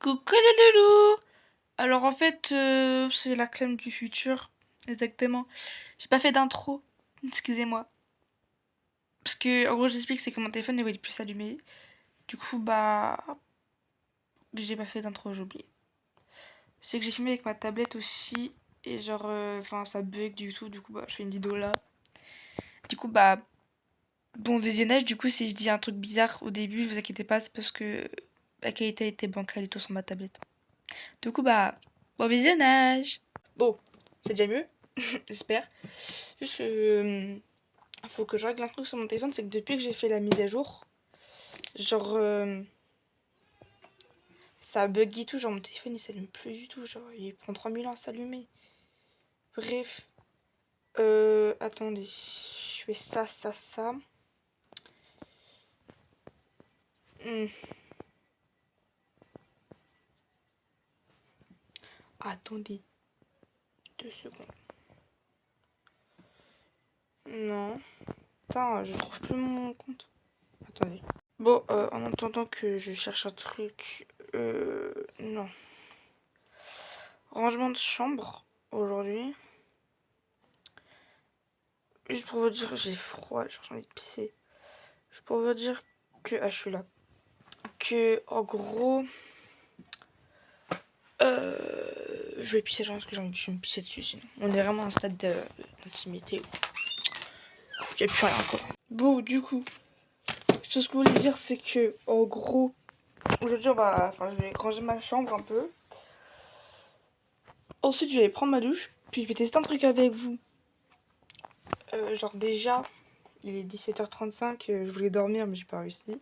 Coucou les loulous! Alors en fait, c'est la Clem du futur, exactement. J'ai pas fait d'intro, excusez-moi. Parce que, en gros, j'explique, c'est que mon téléphone il est plus allumé. Du coup, bah, j'ai pas fait d'intro, j'ai oublié. C'est que j'ai filmé avec ma tablette aussi, et genre, enfin, ça bug du tout, du coup, bah, je fais une vidéo là. Du coup, bah, bon visionnage, du coup, si je dis un truc bizarre au début, vous inquiétez pas, c'est parce que la qualité était bancale et tout sur ma tablette. Du coup, bah, bon visionnage! Bon, c'est déjà mieux, j'espère. Juste que faut que je règle un truc sur mon téléphone, c'est que depuis que j'ai fait la mise à jour, genre ça bug et tout, genre mon téléphone il s'allume plus du tout, genre il prend 3000 ans à s'allumer. Bref, attendez, je fais ça. Hmm. Attendez, 2 secondes. Non, putain, je trouve plus mon compte. Attendez. Bon, en attendant que je cherche un truc, non. Rangement de chambre aujourd'hui. Juste pour vous dire, j'ai froid, genre j'ai envie de pisser. Juste pour vous dire que. Ah, je suis là. Que, en gros. Je vais pisser, genre, parce que je vais me pisser dessus sinon. On est vraiment à un stade d'intimité. J'ai plus rien quoi. Bon, du coup, ce que je voulais dire, c'est que, en gros, aujourd'hui, enfin, je vais ranger ma chambre un peu. Ensuite, je vais prendre ma douche. Puis, je vais tester un truc avec vous. Genre, déjà, il est 17h35. Je voulais dormir, mais j'ai pas réussi.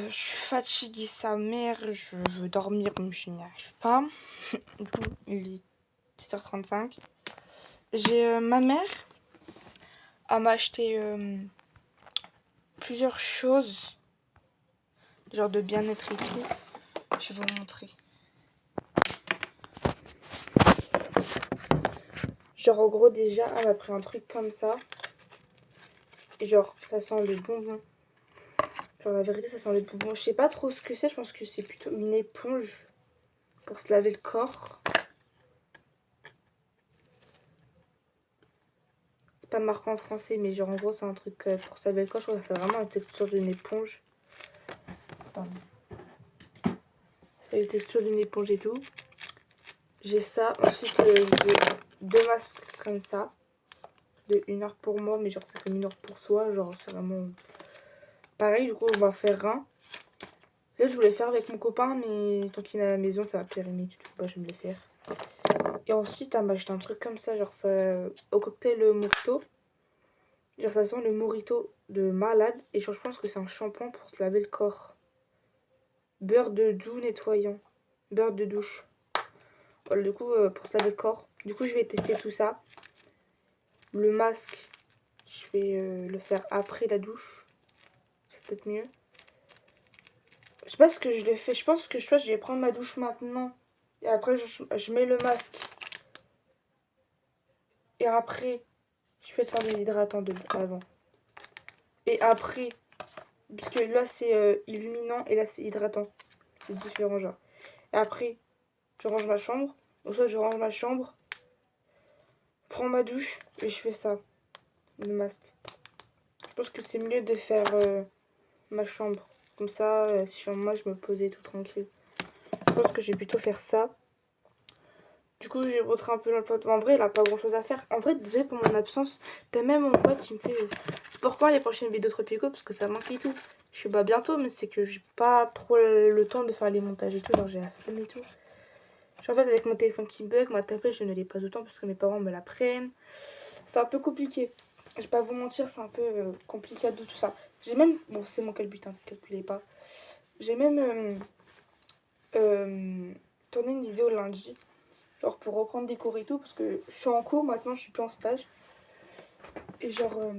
Je suis fatiguée sa mère, je veux dormir mais je n'y arrive pas. Du coup, il est 17h35. J'ai ma mère à m'acheter plusieurs choses, genre de bien-être et tout. Je vais vous montrer. Genre en gros déjà, elle m'a pris un truc comme ça. Et genre, ça sent les bonbons. Genre la vérité, ça sent les bonbons. Je sais pas trop ce que c'est, je pense que c'est plutôt une éponge pour se laver le corps. Pas marqué en français, mais genre en gros c'est un truc pour se laver le corps. Je crois que c'est vraiment la texture d'une éponge. Attendez. C'est la texture d'une éponge et tout. J'ai ça. Ensuite j'ai 2 masques comme ça. De 1 heure pour moi, mais genre c'est comme 1 heure pour soi. Genre c'est vraiment pareil. Du coup on va faire un. Là je voulais faire avec mon copain, mais tant qu'il est à la maison ça va périmer. Du coup bah, je vais me le faire. Et ensuite elle m'a acheté un truc comme ça, genre ça au cocktail mojito. Genre ça sent le mojito de malade. Et genre je pense que c'est un shampoing pour se laver le corps. Beurre de doux nettoyant. Beurre de douche. Voilà, du coup pour se laver le corps. Du coup je vais tester tout ça. Le masque, je vais le faire après la douche. C'est peut-être mieux. Je sais pas ce que je l'ai fait. Je pense que je vais prendre ma douche maintenant. Et après je mets le masque. Et après, je vais te faire de l'hydratant avant. Et après, puisque là c'est illuminant et là c'est hydratant. C'est différent genre. Et après, je range ma chambre. Donc ça je range ma chambre. Prends ma douche et je fais ça. Le masque. Je pense que c'est mieux de faire ma chambre. Comme ça, si je suis en moi, je me posais tout tranquille. Je pense que je vais plutôt faire ça. Du coup, j'ai montré un peu dans le pote. En vrai, il a pas grand chose à faire. En vrai, désolé pour mon absence. T'as même mon pote, il me fait. C'est pourquoi les prochaines vidéos Tropico, parce que ça manque et tout. Je suis pas bientôt, mais c'est que j'ai pas trop le temps de faire les montages et tout. Alors j'ai la flemme et tout. En fait, avec mon téléphone qui bug, ma tablette, je ne l'ai pas autant parce que mes parents me la prennent. C'est un peu compliqué. Je vais pas vous mentir, c'est un peu compliqué de tout ça. J'ai même. Bon, c'est mon calbutin, ne calculez pas. J'ai même tourné une vidéo lundi. Genre pour reprendre des cours et tout. Parce que je suis en cours maintenant, je suis plus en stage. Et genre.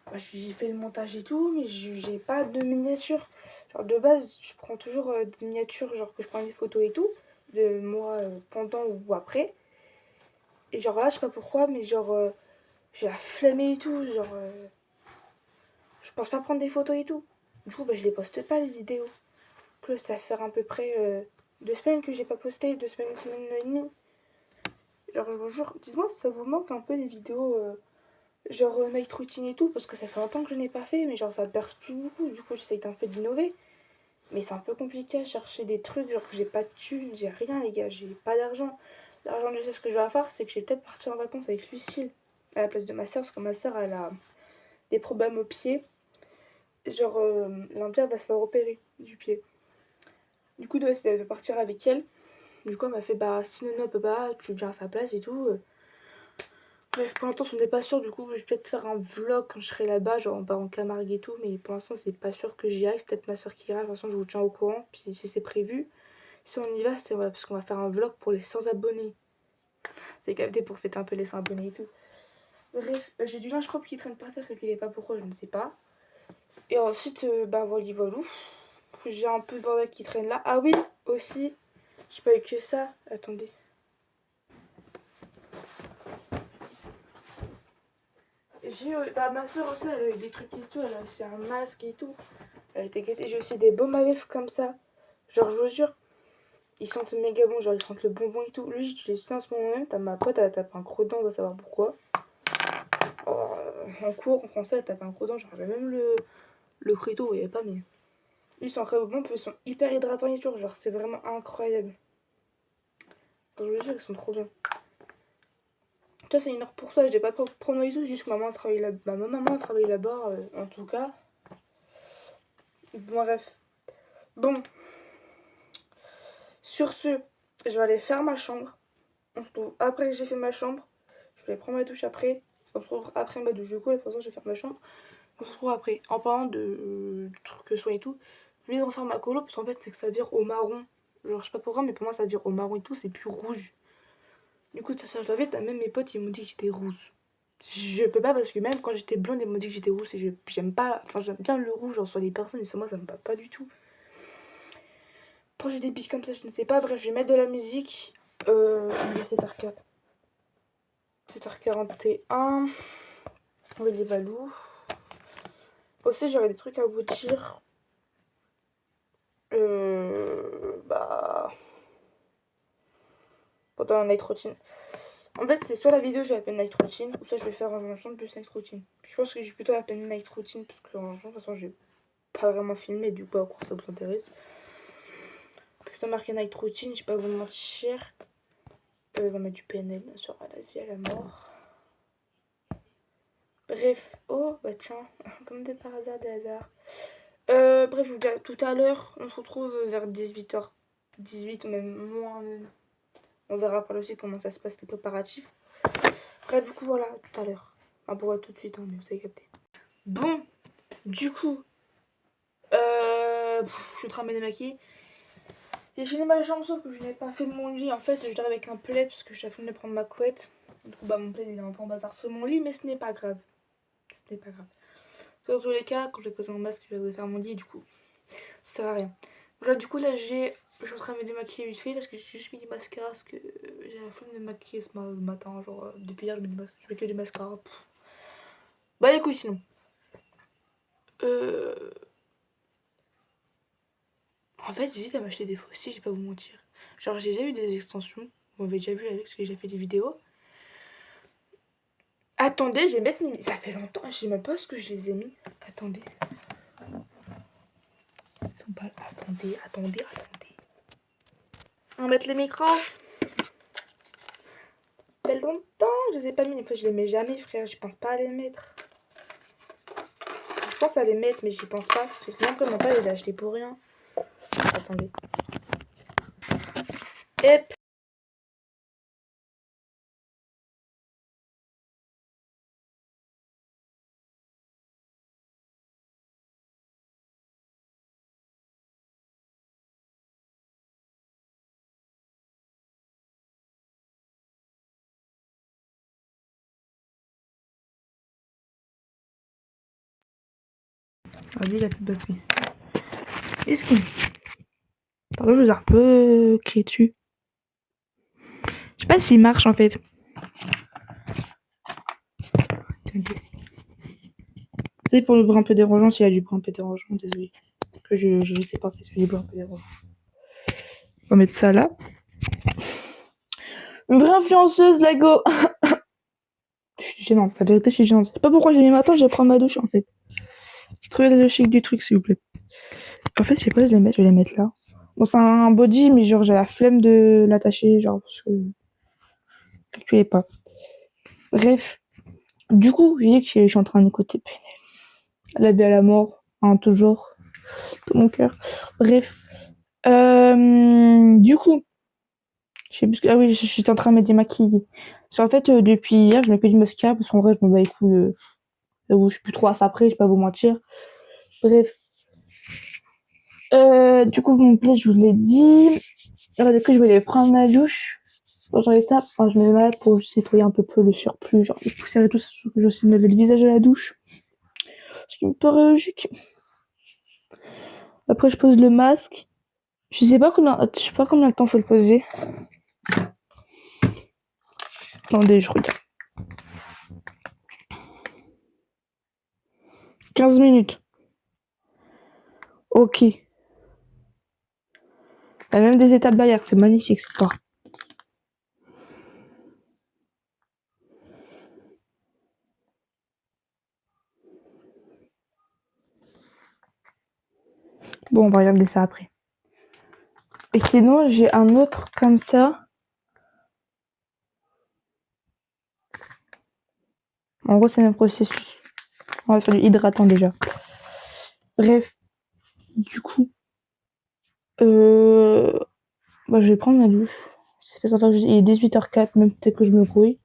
Bah, j'ai fait le montage et tout, mais j'ai pas de miniature. Genre de base, je prends toujours des miniatures, genre que je prends des photos et tout. De moi pendant ou après. Et genre là, je sais pas pourquoi, mais genre. J'ai la flemme et tout. Genre. Je pense pas prendre des photos et tout. Du coup, bah, je les poste pas les vidéos. là, ça va faire à peu près 2 semaines que j'ai pas posté, 2 semaines, 1 semaine et demie. Genre, je vous jure, dites-moi si ça vous manque un peu les vidéos genre night routine et tout, parce que ça fait longtemps que je n'ai pas fait, mais genre ça perce plus beaucoup. Du coup, j'essaye un peu d'innover. Mais c'est un peu compliqué à chercher des trucs, genre que j'ai pas de thunes, j'ai rien, les gars, j'ai pas d'argent. L'argent, je sais ce que je vais faire, c'est que je vais peut-être partir en vacances avec Lucille à la place de ma soeur, parce que ma soeur, elle a des problèmes au pied. Genre, lundi, elle va se faire opérer du pied. Du coup, elle va partir avec elle. Du coup, elle m'a fait, bah, si Nono peut pas, tu viens à sa place et tout. Bref, pour l'instant, on n'est pas sûr. Du coup, je vais peut-être faire un vlog quand je serai là-bas, genre on part en Camargue et tout. Mais pour l'instant, c'est pas sûr que j'y aille. C'est peut-être ma soeur qui ira. De toute façon, je vous tiens au courant. Puis si c'est prévu, si on y va, c'est parce qu'on va faire un vlog pour les 100 abonnés. C'est capté pour fêter un peu les 100 abonnés et tout. Bref, j'ai du linge propre qui traîne par terre, qu'il est pas pourquoi, je ne sais pas. Et ensuite, bah voilà, j'ai un peu de bordel qui traîne là. Ah oui, aussi, j'ai pas eu que ça. Attendez. Bah, ma soeur aussi, elle a eu des trucs et tout. Elle a aussi un masque et tout. Elle a été gâtée. J'ai aussi des baumes à lèvres comme ça. Genre, je vous jure, ils sentent méga bon. Genre, ils sentent le bonbon et tout. Lui, j'utilise ça en ce moment même. T'as ma pote, elle a tapé un gros dent, on va savoir pourquoi. En cours, en français, elle a tapé un gros dent. Genre, j'avais même le créteau, vous voyez pas, mais. Ils sont très bons, puis ils sont hyper hydratants et tout. Genre, c'est vraiment incroyable. Je vous jure, ils sont trop bien. Toi, c'est une heure pour ça. Je n'ai pas promo et tout. Juste que maman travaille là. Ma maman travaille là-bas, en tout cas. Bref. Bon. Sur ce, je vais aller faire ma chambre. On se retrouve après que j'ai fait ma chambre. Je vais prendre ma douche après. On se retrouve après ma douche. Du coup, de toute façon, je vais faire ma chambre. On se retrouve après. En parlant de trucs soins et tout, je vais refaire ma colo. Parce qu'en fait, c'est que ça vire au marron. Genre, je sais pas pourquoi, mais pour moi, ça vire au marron et tout. C'est plus rouge. Du coup, ça je l'avais. Même mes potes, ils m'ont dit que j'étais rousse. Je peux pas parce que même quand j'étais blonde, ils m'ont dit que j'étais rousse. Et j'aime pas. Enfin, j'aime bien le rouge genre, sur les personnes. Mais sur moi, ça me va pas du tout. Pourquoi j'ai des biches comme ça, je ne sais pas. Bref, je vais mettre de la musique. Il est 7h04. 7h41. Oui, les valous. Aussi, j'aurais des trucs à vous dire. Bah. Pendant la night routine. En fait, c'est soit la vidéo, je vais appeler night routine, ou soit je vais faire un rangement plus night routine. Je pense que je vais plutôt appeler night routine, parce que le rangement, de toute façon, je vais pas vraiment filmer, du coup, à quoi ça vous intéresse. Plutôt marqué night routine, je vais pas vous mentir. On va mettre du PNL, bien sûr, à la vie, à la mort. Bref, oh bah tiens, comme de par hasard, des hasards. Bref, je vous dis à tout à l'heure, on se retrouve vers 18h. 18 ou même moins même. On verra par le suite comment ça se passe les préparatifs. Bref, du coup voilà, tout à l'heure. Enfin, pour tout de suite, hein, mais vous avez capté. Bon, du coup, je suis en train de me démaquiller. J'ai fini ma chambre sauf que je n'ai pas fait mon lit. En fait, je dors avec un plaid parce que j'ai fini de prendre ma couette. Du coup, bah mon plaid il est un peu en bazar sur mon lit, mais ce n'est pas grave. Ce n'est pas grave. Dans tous les cas, quand je vais poser mon masque, je vais faire mon lit, du coup, ça sert à rien. Bref, du coup, là, je suis en train de me démaquiller vite fait, parce que j'ai juste mis du mascara, parce que j'ai la flemme de me maquiller ce matin, genre, depuis hier, je mets que du mascara. Pff. Bah, écoute, sinon. En fait, j'hésite à m'acheter des faux cils, je vais pas vous mentir. Genre, j'ai déjà eu des extensions, vous m'avez déjà vu avec, parce que j'ai fait des vidéos. Attendez, je vais mettre mes... Ça fait longtemps, je sais même pas ce que je les ai mis. Attendez. Ils sont pas là. Attendez. On va mettre les micros. Ça fait longtemps que je les ai pas mis. Une fois, je les mets jamais, frère. Je pense pas à les mettre. Je pense à les mettre, mais j'y pense pas. Parce que sinon, comment pas les acheter pour rien. Attendez. Hop. Ah, lui, il a plus de batterie. Est-ce qu'il... Pardon, je vous ai un peu crié dessus. Je sais pas s'il marche en fait. C'est pour le bruit un peu dérangeant, s'il y a du bruit un peu dérangeant, désolé. que je sais pas, parce que j'ai un peu d'erreur. On va mettre ça là. Une vraie influenceuse, Lego. Je suis gênante, la vérité, je suis gênante. Je sais pas pourquoi j'ai mis ma je vais prendre ma douche en fait. Trouvez le chic du truc, s'il vous plaît. En fait, je sais pas, je vais les mettre là. Bon, c'est un body, mais genre, j'ai la flemme de l'attacher, genre, parce que. Calculez pas. Bref. Du coup, je dis que je suis en train d'écouter PNL. La vie à la mort, hein, toujours. Tout mon cœur. Bref. Du coup. Je sais plus que... Ah oui, je suis en train de me démaquiller. Parce qu'en fait, depuis hier, je mets que du mascara, parce qu'en vrai, je me bats les couilles. Je suis plus trop à ça après, je vais pas vous mentir. Bref. Du coup, mon plaid, je vous l'ai dit. Alors, du coup, je voulais prendre ma douche. Dans l'étape, je me mets malade pour nettoyer un peu le surplus, genre les poussières et tout, c'est sûr que je sais me laver le visage à la douche. Ce qui me paraît logique. Après, je pose le masque. Je sais pas combien de temps faut le poser. Attendez, je regarde. 15 minutes. Ok. Il y a même des étapes derrière, c'est magnifique cette histoire. Bon, on va regarder ça après. Et sinon, j'ai un autre comme ça. En gros, c'est le même processus. On va faire du hydratant déjà. Bref. Du coup. Je vais prendre ma douche. Ça fait longtemps que il est 18h04, même peut-être que je me brouille.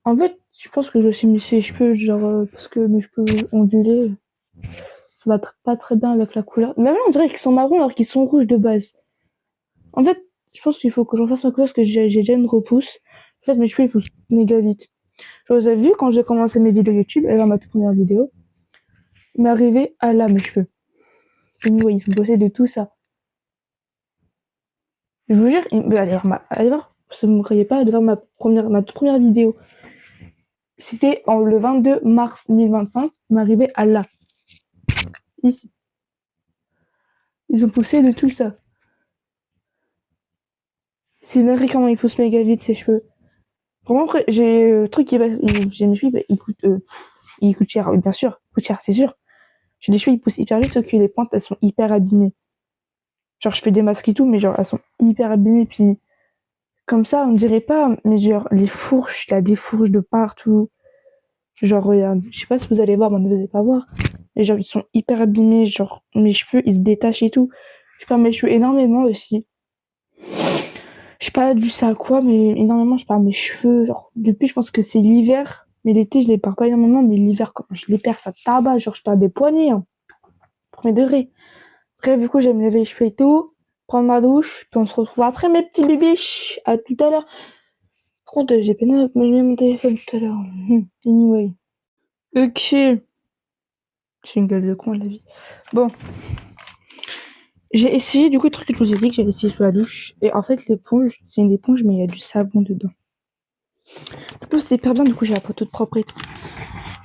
En fait, je pense que je vais aussi me laisser les cheveux, genre, parce que mes cheveux ondulés, ça va pas très bien avec la couleur. Mais là, on dirait qu'ils sont marrons alors qu'ils sont rouges de base. En fait, je pense qu'il faut que j'en fasse ma couleur parce que j'ai déjà une repousse. En fait, mes cheveux, ils poussent méga vite. Je vous ai vu quand j'ai commencé mes vidéos YouTube, et dans ma toute première vidéo, il m'est arrivé à là, mes cheveux. Et ouais, ils sont bossés de tout ça. Je vous jure, allez voir, si vous ne me croyez pas, allez voir ma toute première vidéo. C'était le 22 mars 2025, il m'est arrivé à là. Ici. Ils ont poussé de tout ça. C'est une dinguerie comment ils poussent méga vite ces cheveux. Vraiment, après, j'ai le truc qui va. J'ai mes cheveux, ils coûtent cher, oui, bien sûr, ils coûtent cher, c'est sûr. J'ai des cheveux, ils poussent hyper vite, sauf que les pointes, elles sont hyper abîmées. Genre, je fais des masques et tout, mais genre, elles sont hyper abîmées, puis comme ça, on dirait pas, mais genre, les fourches, il y a des fourches de partout. Genre, regarde, je sais pas si vous allez voir, mais ne vous allez pas voir. Mais genre, ils sont hyper abîmés, genre, mes cheveux, ils se détachent et tout. Je perds mes cheveux énormément aussi. Je sais pas du ça à quoi, mais énormément, je perds mes cheveux. Genre, depuis, je pense que c'est l'hiver. Mais l'été, je les perds pas énormément, mais l'hiver, quand je les perds, ça tabac. Genre, je perds des poignées, hein. Premier degré. Après, du coup, j'aime laver les cheveux et tout, prendre ma douche, puis on se retrouve après, mes petits bibiches. À tout à l'heure. Par contre, j'ai peine à me mon téléphone tout à l'heure. Anyway. Ok. C'est une gueule de con, la vie. Bon. J'ai essayé, du coup, le truc que je vous ai dit que j'avais essayé sous la douche. Et en fait, l'éponge, c'est une éponge, mais il y a du savon dedans. Du coup, c'est hyper bien, du coup, j'ai la peau toute propre et tout.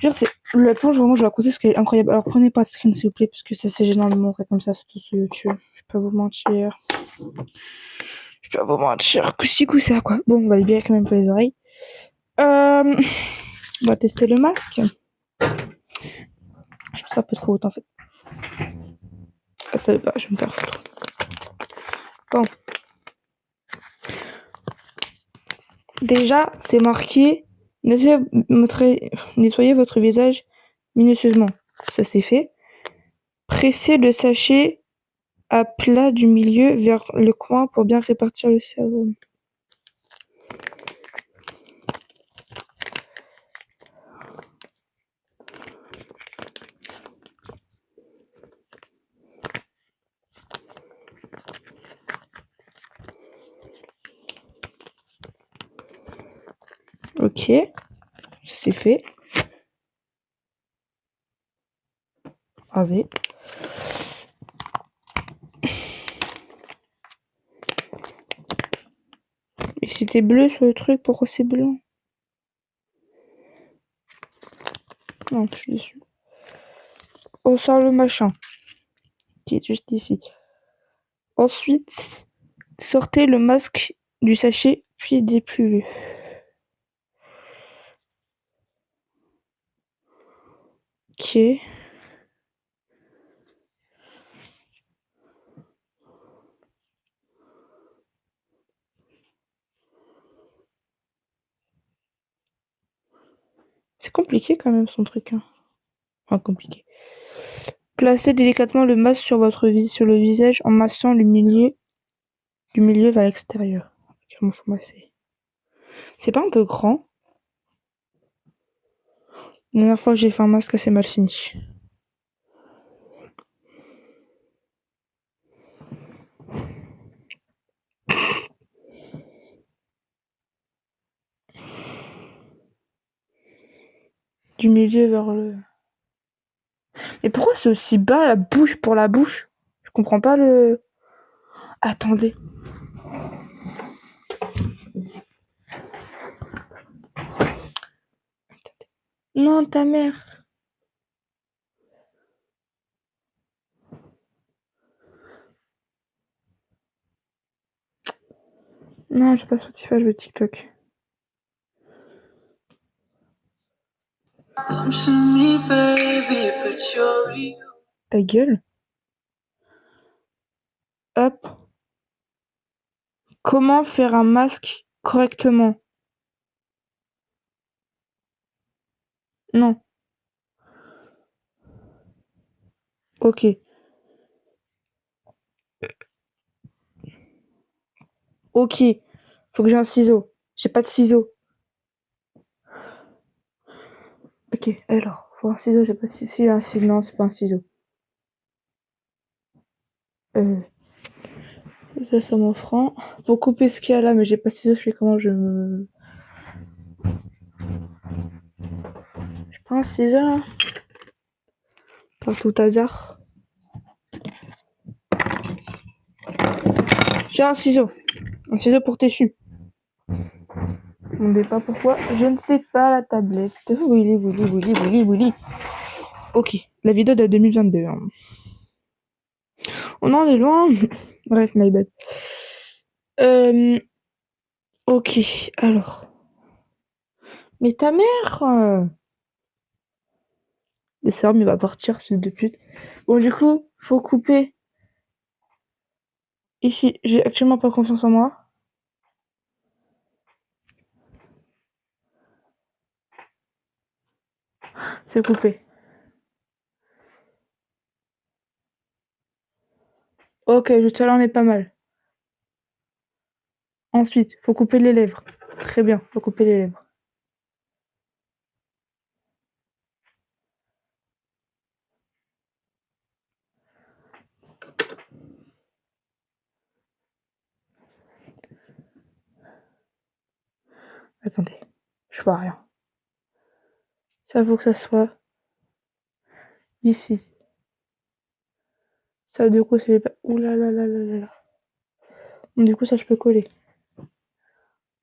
Genre, c'est l'éponge, vraiment, je la conseille parce qu'elle est incroyable. Alors, prenez pas de screen, s'il vous plaît, parce que ça, c'est gênant de montrer comme ça, surtout sur YouTube. Je peux pas vous mentir. Je peux pas vous mentir. Coussi ça, quoi. Bon, on va libérer quand même pour les oreilles. On va tester le masque. Je pense un peu trop haut, en fait. Ah, ça veut pas, je vais me faire foutre. Bon. Déjà, c'est marqué nettoyez votre visage minutieusement. Ça, c'est fait. Pressez le sachet à plat du milieu vers le coin pour bien répartir le savon. Ok, ça c'est fait. Rasé. Et c'était bleu sur le truc, pourquoi c'est blanc? Non, je suis déçue. On sort le machin. qui est juste ici. Ensuite, sortez le masque du sachet, puis dépliez-le. Ok. C'est compliqué quand même son truc. Hein. Enfin, compliqué. Placez délicatement le masque sur le visage en massant le milieu du milieu vers l'extérieur. Comment faut masser? C'est pas un peu grand? La dernière fois que j'ai fait un masque assez mal fini. Du milieu vers le... Mais pourquoi c'est aussi bas la bouche pour la bouche? Je comprends pas le... Attendez. Non, ta mère. Non, j'ai pas Spotify, je veux TikTok. Ta gueule. Hop. Comment faire un masque correctement? Non. Ok. Ok. Faut que j'ai un ciseau. J'ai pas de ciseau. Ok, alors. Faut un ciseau, j'ai pas de ciseau. Si, un ciseau. Non, c'est pas un ciseau. Ça m'en franc. Pour couper ce qu'il y a là, mais j'ai pas de ciseaux, je fais comment je me... J'ai pas un ciseau là? Par tout hasard. J'ai un ciseau. Un ciseau pour tissu. Je ne sais pas pourquoi. Je ne sais pas la tablette. Willy. Ok, la vidéo de 2022. Hein. On en est loin. Bref, my bad. Ok, alors. Mais ta mère Le sœurs, il va partir, c'est de pute. Bon, du coup, faut couper. Ici, j'ai actuellement pas confiance en moi. C'est coupé. Ok, jusque là, on est pas mal. Ensuite, faut couper les lèvres. Très bien, faut couper les lèvres. Attendez, je vois rien. Ça faut que ça soit ici. Ça, du coup, c'est pas... Ouh là là là là là là. Du coup, ça, je peux coller.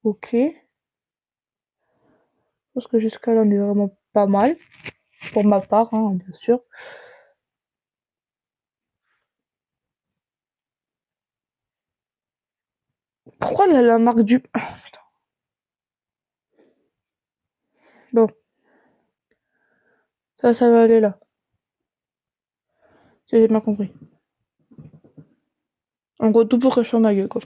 Ok. Je pense que jusqu'à là, on est vraiment pas mal. Pour ma part, hein, bien sûr. Pourquoi la marque du... Ah, putain. Bon, ça va aller là. J'ai bien compris. En gros, tout pour que je sois ma gueule, quoi.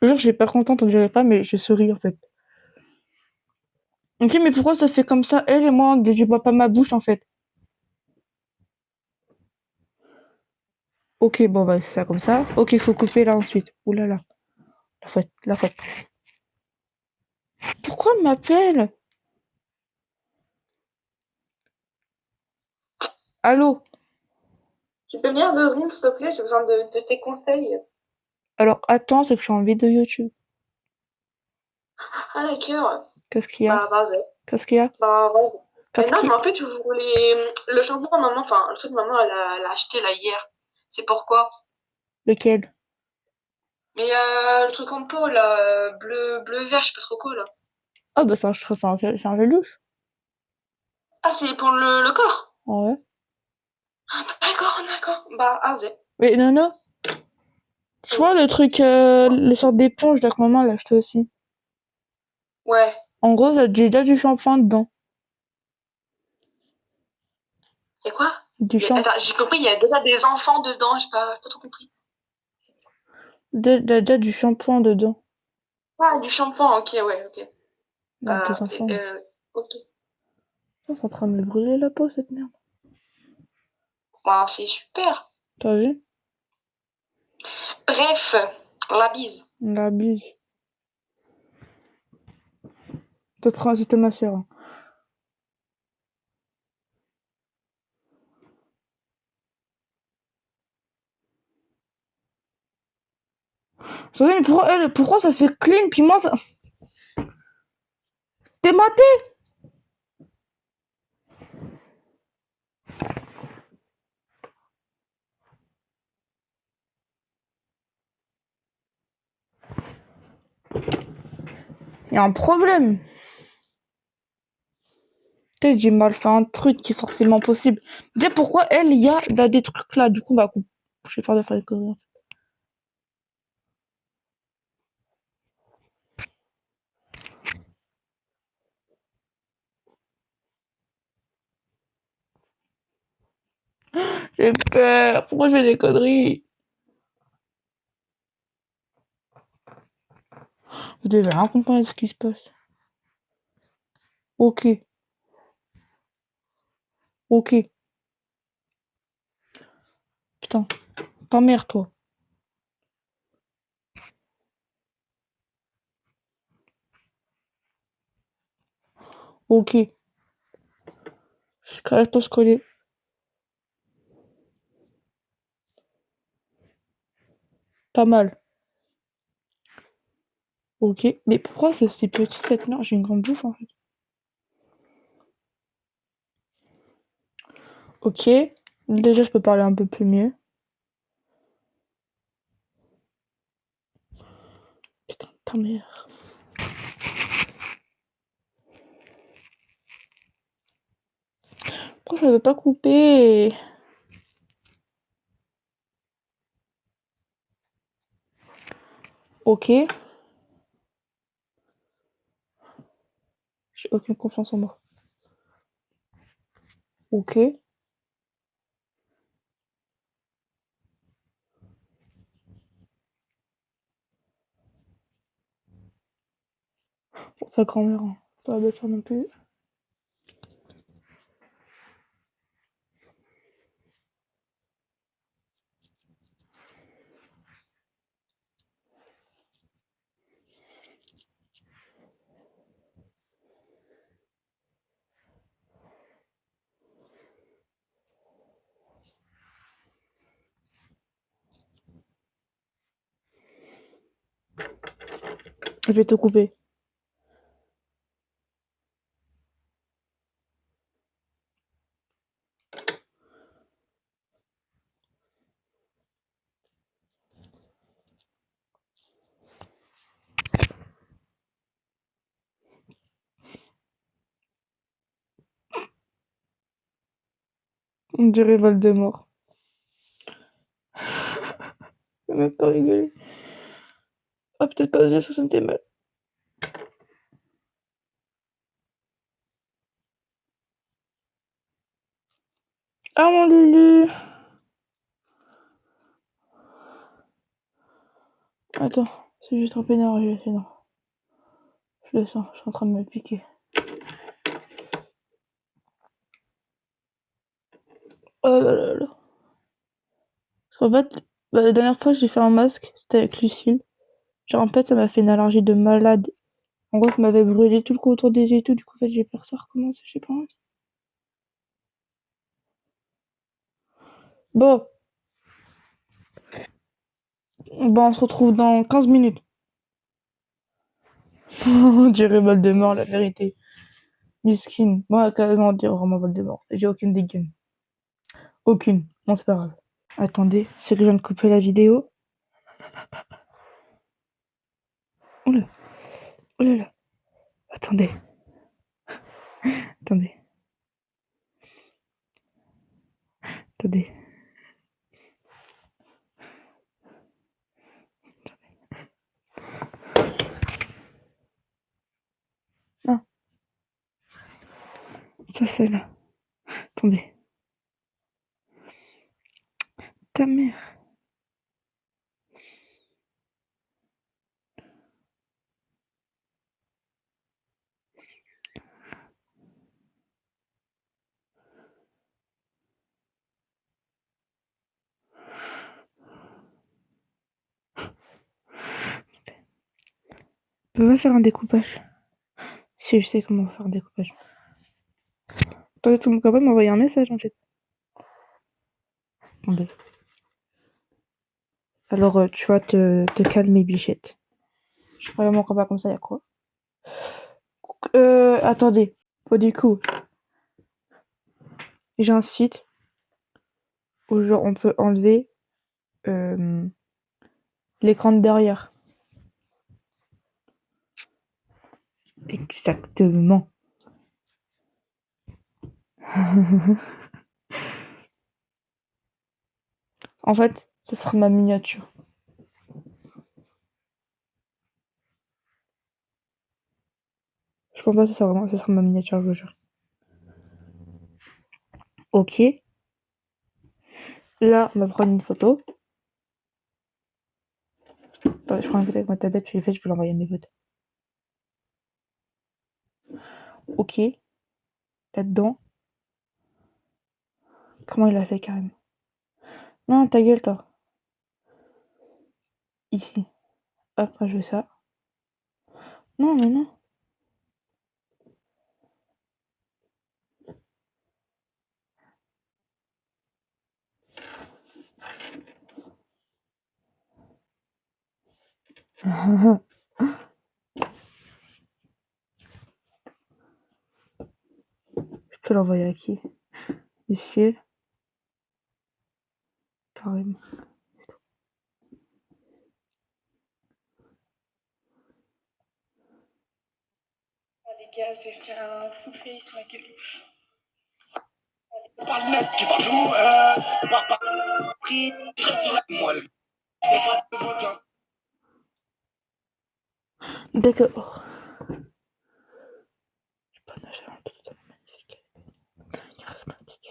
Genre, j'ai pas contente, on dirait pas, mais je souris, en fait. Ok, mais pourquoi ça fait comme ça, elle et moi, je vois pas ma bouche, en fait. Ok, bon, bah, c'est ça comme ça. Ok, faut couper là ensuite. Ouh là là. La fouette. Pourquoi elle m'appelle? Allô? Tu peux venir 2 secondes, s'il te plaît? J'ai besoin de tes conseils. Alors, attends, c'est que je suis en vidéo YouTube. Ah, d'accord. Qu'est-ce qu'il y a? Bah, vas-y. Qu'est-ce qu'il y a? Bah, vas-y. Mais Qu'est-ce non, qu'il... mais en fait, je voulais. Le shampoing, maman, enfin, le truc, maman, elle a acheté là hier. C'est pourquoi? Lequel? Mais le truc en pot, là, bleu, vert, je sais pas trop quoi, là. Ah bah c'est un gel douche. Ah, c'est pour le corps? Ah ouais. D'accord. Bah, zé. Mais non, non. Tu vois le truc, le sort d'éponge là que maman l'a acheté aussi. Ouais. En gros, ça a déjà du shampoing dedans. Et quoi? Du shampoing. Attends, j'ai compris, il y a déjà des enfants dedans, j'ai pas trop compris. Déjà du shampoing dedans. Ah, du shampoing, ok, ouais, ok. Avec tes Et, enfants. ok. Ça, c'est en train de me brûler la peau cette merde. Bah, c'est super. T'as vu? Bref, la bise. La bise. T'as trop incité ma sœur. Hein. Attendez, mais pourquoi ça fait clean puis moi ça. T'es maté? Y a un problème. Peut-être j'ai mal fait un truc qui est forcément possible. Déjà pourquoi elle y a là, des trucs là. Du coup bah je vais faire des conneries. J'ai peur. Pourquoi je fais des conneries? Vous devez rien comprendre de ce qui se passe. Ok. Ok. Putain. Ta mère toi. Ok. Je calme pas se coller. Pas mal. Ok. Mais pourquoi c'est si petit cette merde? J'ai une grande bouffe en fait. Ok. Déjà je peux parler un peu plus mieux. Putain, ta mère. Pourquoi ça veut pas couper? Ok. J'ai aucune confiance en moi. Ok. Pour sa grand-mère. Hein. Pas la bâtir non plus. Je vais te couper. On dirait Voldemort. Je vais même pas rigoler. Ah, peut-être pas dire ça me fait mal. Ah, mon Lulu. Attends, c'est juste trop énervé, c'est non. Je le sens, je suis en train de me piquer. Oh là là là. Parce qu'en fait, la dernière fois, j'ai fait un masque, c'était avec Lucille. Genre, en fait, ça m'a fait une allergie de malade. En gros, ça m'avait brûlé tout le contour des yeux et tout. Du coup, en fait, j'ai peur que ça recommence, j'ai pas envie. Bon, on se retrouve dans 15 minutes. On dirait Voldemort, la vérité. Miskin. Moi, carrément, on dirait vraiment Voldemort. J'ai aucune dégaine. Aucune. Bon, c'est pas grave. Attendez, c'est que je viens de couper la vidéo. Oula, oula là. Attendez. Attendez. Attendez. Non. Pas celle-là. Attendez. Ta mère. On peut pas faire un découpage. Si je sais comment faire un découpage. Peut-être que mon copain m'a envoyé un message en fait. Attendez. Alors tu vas te calmer, bichette. Je parle à mon copain comme ça, y'a quoi? Attendez. Bon, du coup, j'ai un site où genre on peut enlever l'écran de derrière. Exactement. En fait, ce sera ma miniature. Je pense pas que ce sera ma miniature, je vous jure. Ok. Là, on va prendre une photo. Attendez, je prends une photo avec ma tablette, puis je vais l'envoyer à mes potes. Ok. Là-dedans. Comment il a fait carrément? Non, ta gueule, toi. Ici. Hop, je fais ça. Non, mais non. Je peux l'envoyer à qui? Ici. Carrément. Ah, les gars, je vais faire un full face, ma gueule. Pas le mec qui va nous, pas pris, moi, c'est pas de votre. D'accord. Je peux nager un truc totalement magnifique. Charismatique.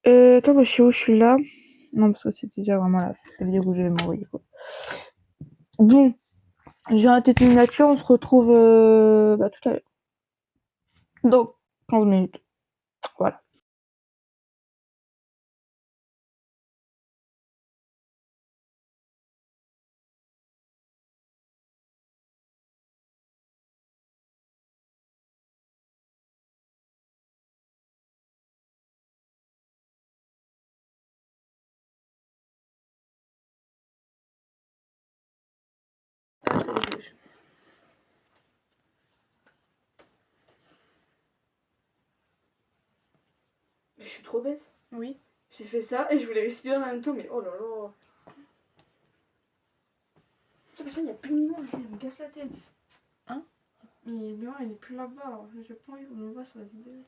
Attends, bah, je suis où? Je suis là. Non, parce que c'était déjà vraiment la vidéo que je vais m'envoyer, quoi. Bon. J'ai raté une miniature, on se retrouve tout à l'heure. Donc, 15 minutes. Voilà. Mais je suis trop bête. Oui. J'ai fait ça et je voulais respirer en même temps, mais oh là là. Putain, il n'y a plus de mémoire, il me casse la tête. Hein? Mais le mémoire, il est plus là-bas. J'ai pas envie qu'on le voit sur la vidéo.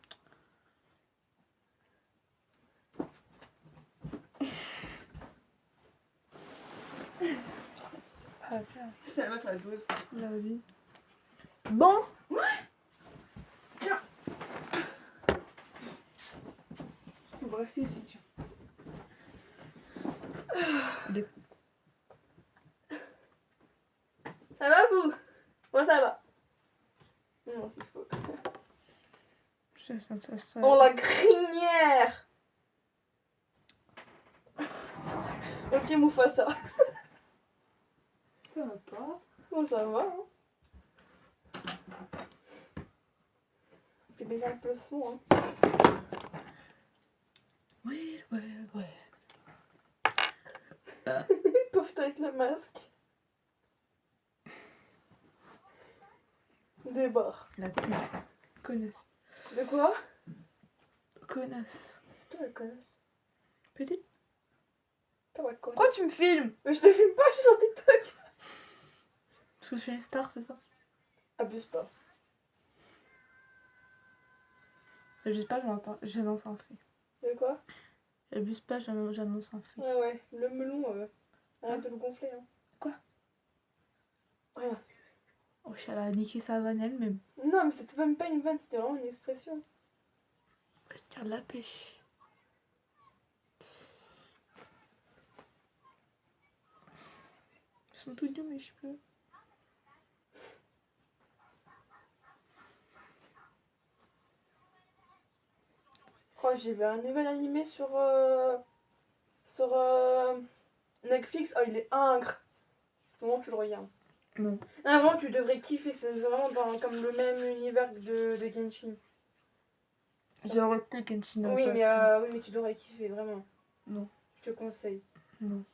Ah, tiens. C'est la meuf à 12. La vie. Bon. Ouais. Tiens. On va rester ici, tiens. Ça va, vous? Moi, ça va. Non, c'est faux. Ça. Oh, la crinière. Ok, Mufasa. Ça va pas. Bon, ça va, hein. J'ai baisé un peu le son, hein. Ouais. Pauvre toi avec le masque. Des barres. La pute. Connasse. De quoi? Connasse. C'est toi la connasse. Petite. T'as pas quoi. Pourquoi tu me filmes? Mais je te filme pas, je suis sur TikTok. Parce que je suis une star, c'est ça? Abuse pas. J'abuse pas, j'annonce un fait. De quoi? J'abuse pas, j'annonce un fait. Ouais, le melon, arrête de le gonfler. Hein. Quoi? Rien. Oh, elle a niqué sa vanne elle-même. Non, mais c'était même pas une vanne, c'était vraiment une expression. Je tire de la pêche. Ils sont tous doux mes cheveux. Oh, j'ai vu un nouvel animé sur Netflix. Oh, il est ingre. Faut vraiment que tu le regardes. Non. Ah, vraiment, tu devrais kiffer. C'est vraiment comme le même univers de Genshin. J'ai arrêté Genshin Impact. Oui, mais tu devrais kiffer, vraiment. Non. Je te conseille. Non.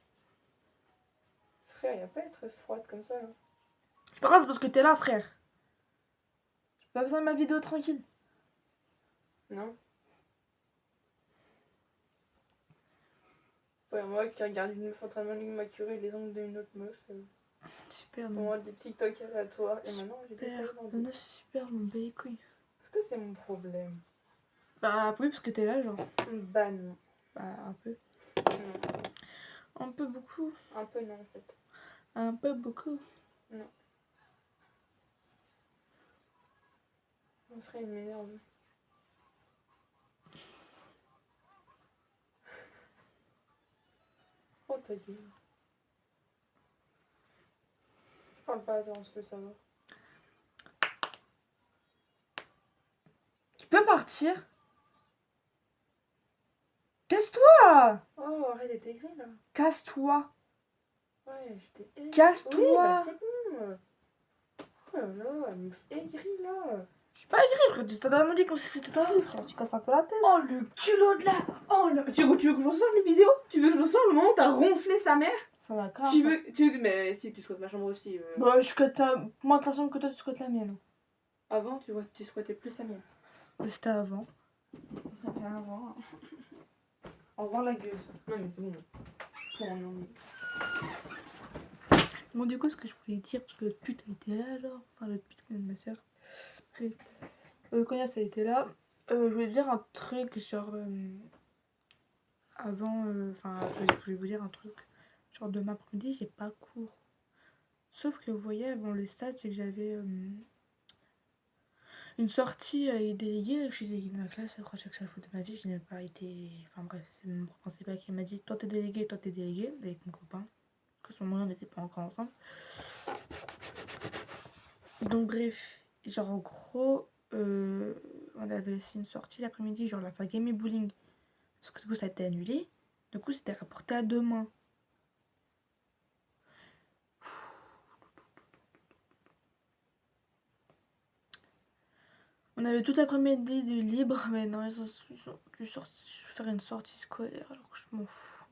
Frère, y a pas à être froide comme ça. Là. C'est pas grave, c'est parce que t'es là, frère. J'ai pas besoin de ma vidéo tranquille. Non. Ouais, moi qui regarde une meuf en train de macurer les ongles d'une autre meuf. Super, Pour non. moi, des TikTok aléatoires. Et maintenant, j'ai des Super. tailles dans Non, c'est super, mon bat les couilles. Est-ce que c'est mon problème? Bah, oui, parce que t'es là, genre. Bah non. Bah, un peu. Non. Un peu beaucoup. Un peu non, en fait. Un peu beaucoup. Mon frère, il m'énerve. Oh, ta gueule. Je parle pas, attends, parce que ça va. Tu peux partir? Casse-toi! Oh, arrête d'être aigri, là. Casse-toi! Ouais, j'étais aigri. Casse-toi! Oui, bah c'est bon. Oh là là, elle me fait aigri, là. Je suis pas aigrie, frère. Tu t'as demandé comme si c'était ton vie, frère. Tu casses un peu la tête. Oh, le culot de là. Oh, là. Tu veux que je ressorte les vidéos? Tu veux que je ressorte le moment où t'as ronflé sa mère? Ça va grave. Mais si, tu squattes ma chambre aussi. Bah, je squatte moins de toute façon que toi, tu squattes la mienne. Avant, tu squattais plus la mienne. Bah, c'était avant. Ça fait avant. Au revoir la gueule. Non, mais c'est bon. Oh, non, mais... Bon, du coup, ce que je voulais dire, parce que l'autre pute a été là, genre. Enfin, l'autre pute de ma soeur. Cognac a été là. Je voulais dire un truc, genre. Avant. Enfin, je voulais vous dire un truc. Genre, demain après-midi, j'ai pas cours. Sauf que vous voyez, avant le stade, c'est que j'avais une sortie déléguée. Je suis déléguée de ma classe, je crois que chaque fois de ma vie, je n'ai pas été. Enfin bref, c'est mon principal qui m'a dit toi t'es délégué, avec mon copain. Parce que ce moment-là, on n'était pas encore ensemble. Donc bref, genre en gros, on avait aussi une sortie l'après-midi, genre la game et bowling. Sauf que du coup, ça a été annulé. Du coup, c'était rapporté à demain. On avait tout l'après-midi de libre, mais non, ils ont dû faire une sortie scolaire alors que je m'en fous.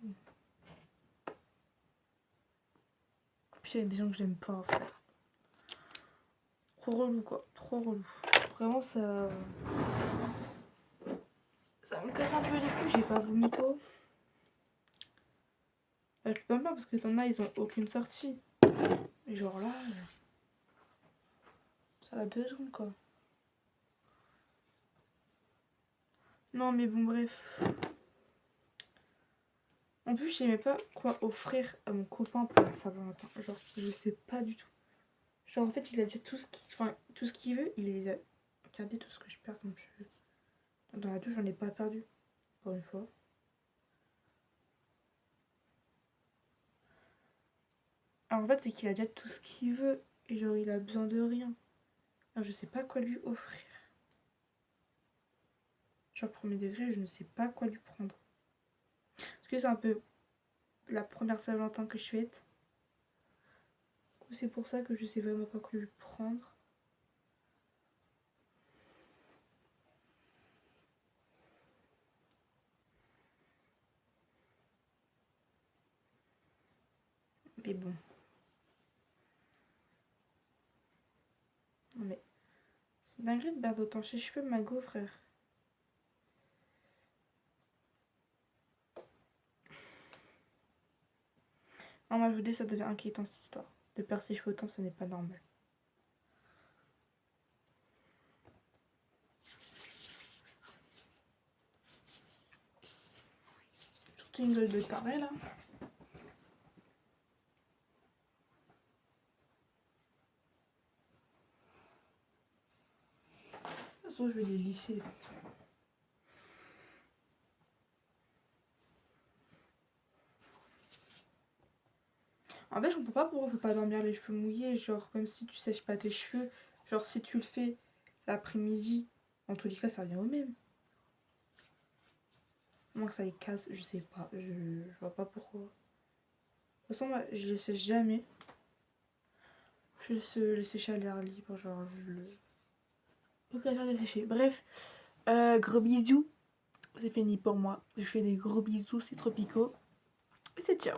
Puis il y a des gens que j'aime pas, frère. Trop relou, quoi. Trop relou. Vraiment, ça. Ça me casse un peu les couilles, j'ai pas vomi trop. Je peux pas parce que t'en as, ils ont aucune sortie. Mais genre là. Ça va 2 secondes, quoi. Non, mais bon, bref. En plus, je savais pas quoi offrir à mon copain pour la Saint-Valentin. Genre, je sais pas du tout. Genre, en fait, il a déjà tout ce qu'il veut. Il les a. Regardez tout ce que je perds dans mes cheveux. Dans la douche, j'en ai pas perdu. Pour une fois. Alors, en fait, c'est qu'il a déjà tout ce qu'il veut. Et genre, il a besoin de rien. Alors, je sais pas quoi lui offrir. Genre, premier degré, je ne sais pas quoi lui prendre. Parce que c'est un peu la première Saint-Valentin que je fête. C'est pour ça que je sais vraiment pas quoi lui prendre. Mais bon. Non mais. C'est dingue de perdre autant ses cheveux, Mago, frère. Ah, moi je vous dis, ça devient inquiétant cette histoire. De perdre ses cheveux autant, ce n'est pas normal. Surtout une gueule de taré là. De toute façon, je vais les lisser. En fait, je comprends pas pourquoi on peut pas dormir les cheveux mouillés. Genre, même si tu sèches pas tes cheveux, genre, si tu le fais l'après-midi, en tous les cas, ça revient au même. Moins que ça les casse, je sais pas. Je vois pas pourquoi. De toute façon, moi, je les sèche jamais. Je laisse les sécher à l'air libre. Genre, je le. L'occasion de sécher. Bref, gros bisous. C'est fini pour moi. Je fais des gros bisous, c'est tropicaux. Et c'est ciao.